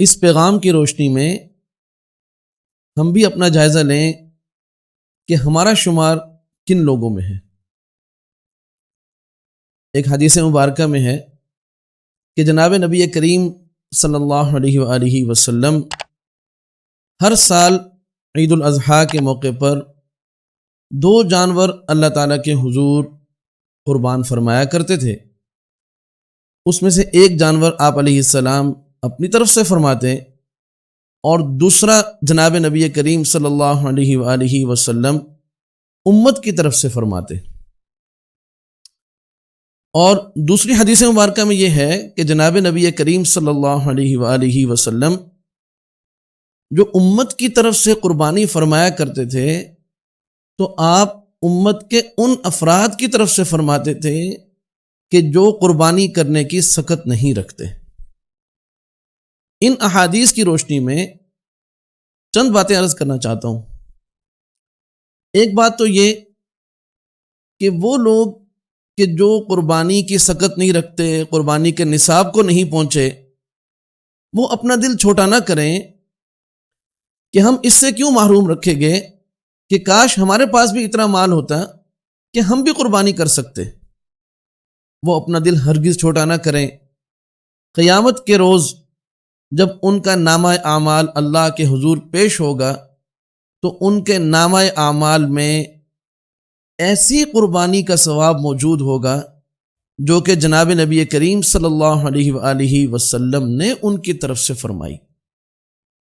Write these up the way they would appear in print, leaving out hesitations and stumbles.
اس پیغام کی روشنی میں ہم بھی اپنا جائزہ لیں کہ ہمارا شمار کن لوگوں میں ہے۔ ایک حدیث مبارکہ میں ہے کہ جناب نبی کریم صلی اللہ علیہ وآلہ وسلم ہر سال عید الاضحیٰ کے موقع پر 2 جانور اللہ تعالیٰ کے حضور قربان فرمایا کرتے تھے۔ اس میں سے ایک جانور آپ علیہ السلام اپنی طرف سے فرماتے اور دوسرا جناب نبی کریم صلی اللہ علیہ وآلہ وسلم امت کی طرف سے فرماتے۔ اور دوسری حدیث مبارکہ میں یہ ہے کہ جناب نبی کریم صلی اللہ علیہ وآلہ وسلم جو امت کی طرف سے قربانی فرمایا کرتے تھے تو آپ امت کے ان افراد کی طرف سے فرماتے تھے کہ جو قربانی کرنے کی سخت نہیں رکھتے۔ ان احادیث کی روشنی میں چند باتیں عرض کرنا چاہتا ہوں۔ ایک بات تو یہ کہ وہ لوگ کہ جو قربانی کی سخت نہیں رکھتے، قربانی کے نصاب کو نہیں پہنچے، وہ اپنا دل چھوٹا نہ کریں کہ ہم اس سے کیوں محروم رکھے گئے، کہ کاش ہمارے پاس بھی اتنا مال ہوتا کہ ہم بھی قربانی کر سکتے۔ وہ اپنا دل ہرگز چھوٹا نہ کریں۔ قیامت کے روز جب ان کا نامہ اعمال اللہ کے حضور پیش ہوگا تو ان کے نامہ اعمال میں ایسی قربانی کا ثواب موجود ہوگا جو کہ جناب نبی کریم صلی اللہ علیہ وآلہ وسلم نے ان کی طرف سے فرمائی۔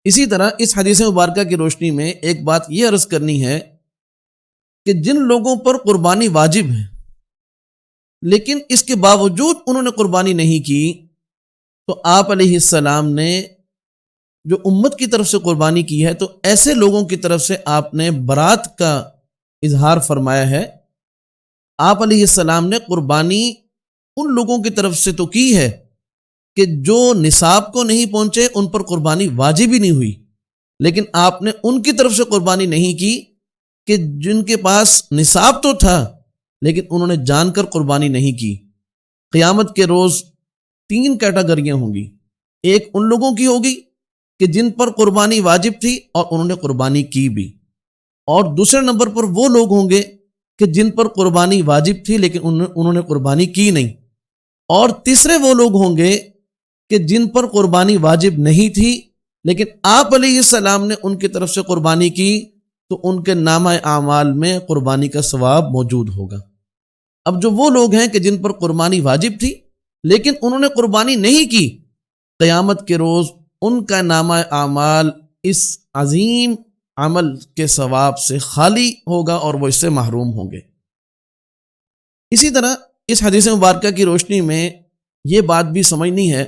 اسی طرح اس حدیث مبارکہ کی روشنی میں ایک بات یہ عرض کرنی ہے کہ جن لوگوں پر قربانی واجب ہے لیکن اس کے باوجود انہوں نے قربانی نہیں کی، تو آپ علیہ السلام نے جو امت کی طرف سے قربانی کی ہے تو ایسے لوگوں کی طرف سے آپ نے برات کا اظہار فرمایا ہے۔ آپ علیہ السلام نے قربانی ان لوگوں کی طرف سے تو کی ہے کہ جو نصاب کو نہیں پہنچے، ان پر قربانی واجب ہی نہیں ہوئی، لیکن آپ نے ان کی طرف سے قربانی نہیں کی کہ جن کے پاس نصاب تو تھا لیکن انہوں نے جان کر قربانی نہیں کی۔ قیامت کے روز 3 کیٹیگریاں ہوں گی۔ ایک ان لوگوں کی ہوگی کہ جن پر قربانی واجب تھی اور انہوں نے قربانی کی بھی، اور دوسرے نمبر پر وہ لوگ ہوں گے کہ جن پر قربانی واجب تھی لیکن انہوں نے قربانی کی نہیں، اور تیسرے وہ لوگ ہوں گے کہ جن پر قربانی واجب نہیں تھی لیکن آپ علیہ السلام نے ان کی طرف سے قربانی کی تو ان کے نامہ اعمال میں قربانی کا ثواب موجود ہوگا۔ اب جو وہ لوگ ہیں کہ جن پر قربانی واجب تھی لیکن انہوں نے قربانی نہیں کی، قیامت کے روز ان کا نامہ اعمال اس عظیم عمل کے ثواب سے خالی ہوگا اور وہ اس سے محروم ہوں گے۔ اسی طرح اس حدیث مبارکہ کی روشنی میں یہ بات بھی سمجھنی ہے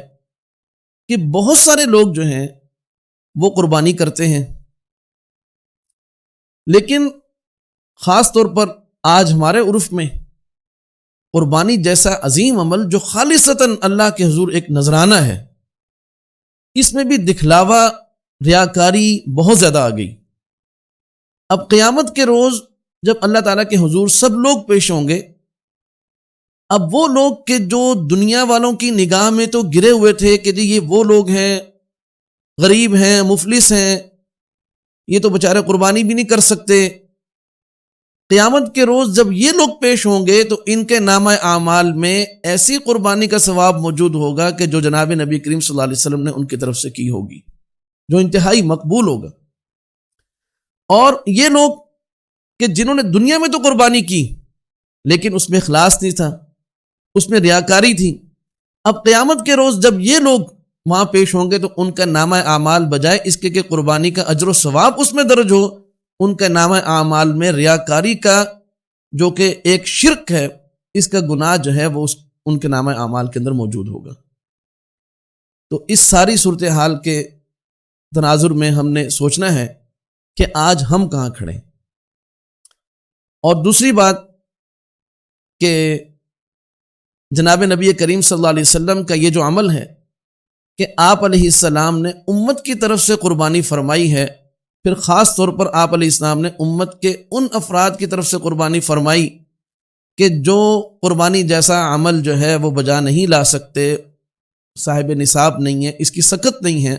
کہ بہت سارے لوگ جو ہیں وہ قربانی کرتے ہیں، لیکن خاص طور پر آج ہمارے عرف میں قربانی جیسا عظیم عمل جو خالصتاً اللہ کے حضور ایک نذرانہ ہے، اس میں بھی دکھلاوا، ریاکاری بہت زیادہ آ گئی۔ اب قیامت کے روز جب اللہ تعالیٰ کے حضور سب لوگ پیش ہوں گے، اب وہ لوگ کہ جو دنیا والوں کی نگاہ میں تو گرے ہوئے تھے کہ جی یہ وہ لوگ ہیں، غریب ہیں، مفلس ہیں، یہ تو بیچارے قربانی بھی نہیں کر سکتے، قیامت کے روز جب یہ لوگ پیش ہوں گے تو ان کے نامہ اعمال میں ایسی قربانی کا ثواب موجود ہوگا کہ جو جناب نبی کریم صلی اللہ علیہ وسلم نے ان کی طرف سے کی ہوگی، جو انتہائی مقبول ہوگا۔ اور یہ لوگ کہ جنہوں نے دنیا میں تو قربانی کی لیکن اس میں اخلاص نہیں تھا، اس میں ریاکاری تھی، اب قیامت کے روز جب یہ لوگ وہاں پیش ہوں گے تو ان کا نامہ اعمال بجائے اس کے کہ قربانی کا اجر و ثواب اس میں درج ہو، ان کا نامہ اعمال میں ریاکاری کا جو کہ ایک شرک ہے، اس کا گناہ جو ہے وہ ان کے نامہ اعمال کے اندر موجود ہوگا۔ تو اس ساری صورتحال کے تناظر میں ہم نے سوچنا ہے کہ آج ہم کہاں کھڑے۔ اور دوسری بات کہ جناب نبی کریم صلی اللہ علیہ وسلم کا یہ جو عمل ہے کہ آپ علیہ السلام نے امت کی طرف سے قربانی فرمائی ہے، پھر خاص طور پر آپ علیہ السلام نے امت کے ان افراد کی طرف سے قربانی فرمائی کہ جو قربانی جیسا عمل جو ہے وہ بجا نہیں لا سکتے، صاحب نصاب نہیں ہے، اس کی سکت نہیں ہے،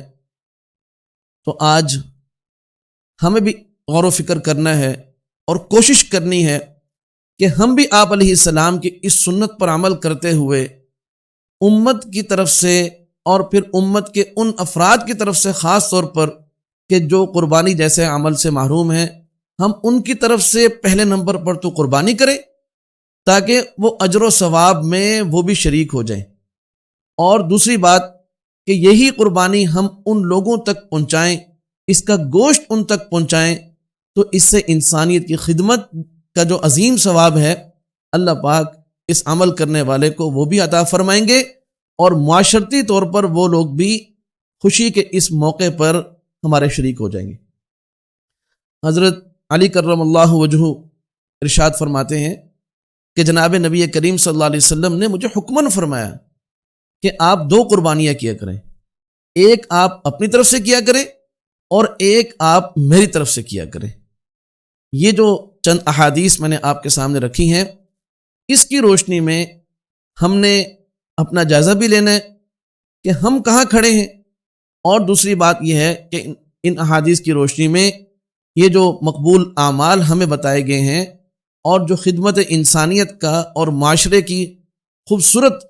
تو آج ہمیں بھی غور و فکر کرنا ہے اور کوشش کرنی ہے کہ ہم بھی آپ علیہ السلام کی اس سنت پر عمل کرتے ہوئے امت کی طرف سے اور پھر امت کے ان افراد کی طرف سے خاص طور پر کہ جو قربانی جیسے عمل سے محروم ہیں، ہم ان کی طرف سے پہلے نمبر پر تو قربانی کریں تاکہ وہ اجر و ثواب میں وہ بھی شریک ہو جائیں، اور دوسری بات کہ یہی قربانی ہم ان لوگوں تک پہنچائیں، اس کا گوشت ان تک پہنچائیں، تو اس سے انسانیت کی خدمت کا جو عظیم ثواب ہے اللہ پاک اس عمل کرنے والے کو وہ بھی عطا فرمائیں گے، اور معاشرتی طور پر وہ لوگ بھی خوشی کے اس موقع پر ہمارے شریک ہو جائیں گے۔ حضرت علی کرم اللہ وجہہ ارشاد فرماتے ہیں کہ جناب نبی کریم صلی اللہ علیہ وسلم نے مجھے حکماً فرمایا کہ آپ 2 قربانیاں کیا کریں، ایک آپ اپنی طرف سے کیا کریں اور ایک آپ میری طرف سے کیا کریں۔ یہ جو چند احادیث میں نے آپ کے سامنے رکھی ہیں، اس کی روشنی میں ہم نے اپنا جائزہ بھی لینا ہے کہ ہم کہاں کھڑے ہیں، اور دوسری بات یہ ہے کہ ان احادیث کی روشنی میں یہ جو مقبول اعمال ہمیں بتائے گئے ہیں اور جو خدمت انسانیت کا اور معاشرے کی خوبصورت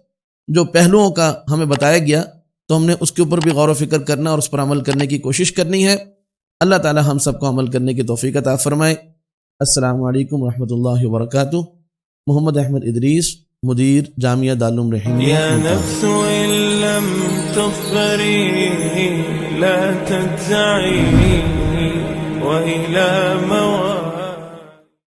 جو پہلوؤں کا ہمیں بتایا گیا، تو ہم نے اس کے اوپر بھی غور و فکر کرنا اور اس پر عمل کرنے کی کوشش کرنی ہے۔ اللہ تعالی ہم سب کو عمل کرنے کی توفیق عطا فرمائے۔ السلام علیکم ورحمۃ اللہ وبرکاتہ۔ محمد احمد ادریس، مدیر جامعہ دارالعلوم رحیمیہ۔ یا نفس ان لم تخبری لا تجزعی وإلى